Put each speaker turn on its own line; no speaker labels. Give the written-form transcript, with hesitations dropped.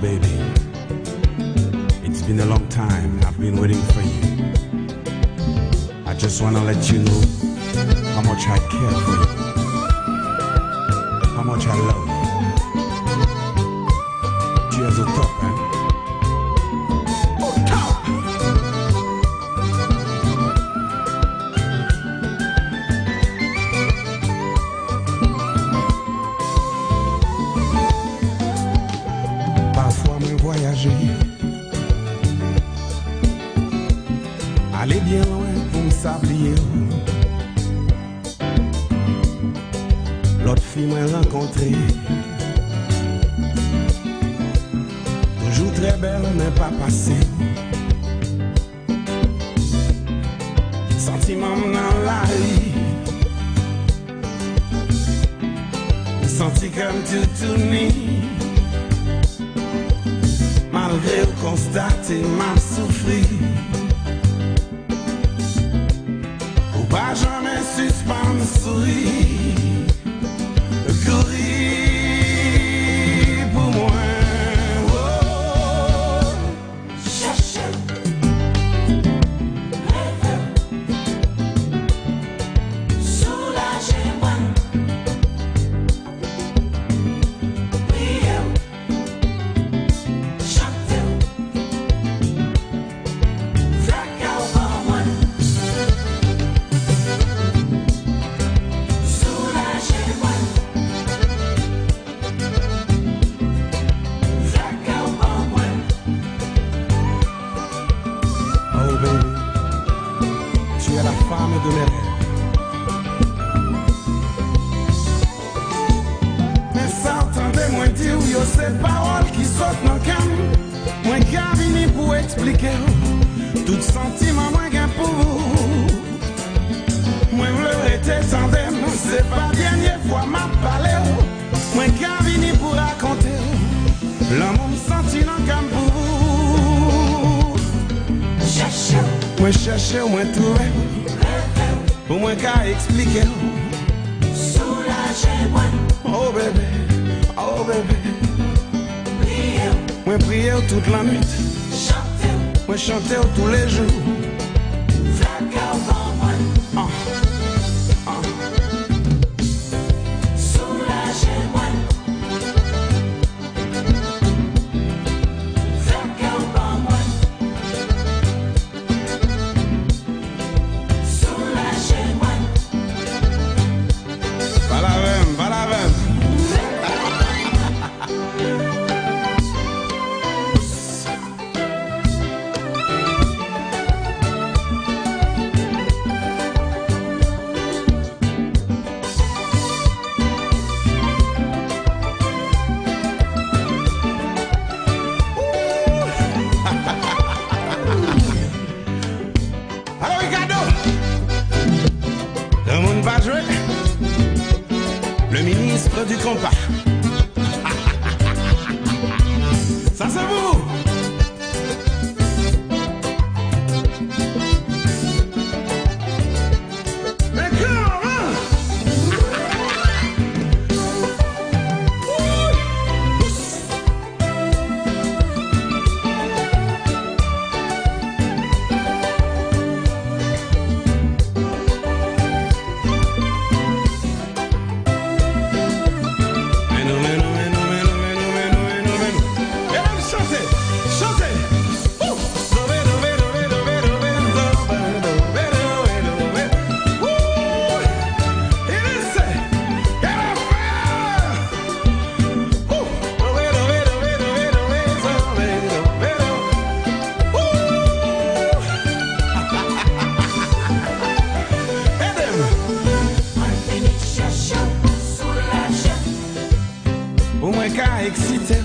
baby, it's been a long time. I've been waiting for you. I just wanna let you know how much I care for you, how much I love you. Tu es au top, hein? Au top! Parfois, me voyager, aller bien loin pour me s'oublier. L'autre fille m'a rencontré, toujours très belle mais pas passée. Sentiment dans la vie, senti comme tout uni. Malgré le constater m'a souffri, ou pas jamais suspendre sourire. Courir pour moi, oh.
Cherche, rêve, soulagez-moi, priez, chantez, fracas pour moi, soulagez-moi.
Oh baby, tu es la femme de mes rêves. Mais ça entendez-moi dire, yo, ces paroles qui sortent dans le cam. Moi qui a venu pour expliquer tout sentiment moi gain pour vous. Moi v'leur était tandem, c'est pas dernière fois m'a parlé. Moi qui a venu pour raconter l'amour me senti dans le cam pour vous. Moi chercher, moi trouver, pour moi qu'à expliquer.
Soulagez-moi,
Oh bébé, oh bébé.
priez,
Moi prier toute la nuit,
chantez,
moi chanter tous les jours.
fracas pour moi,
Ah, ah.
soulagez-moi, fracas pour moi, soulagez-moi.
Pas la même, pas la même. Alors Ricardo, le monde va jouer. Le ministre du compas. Ça c'est vous. Mais comment? Au moins qu'à exciter.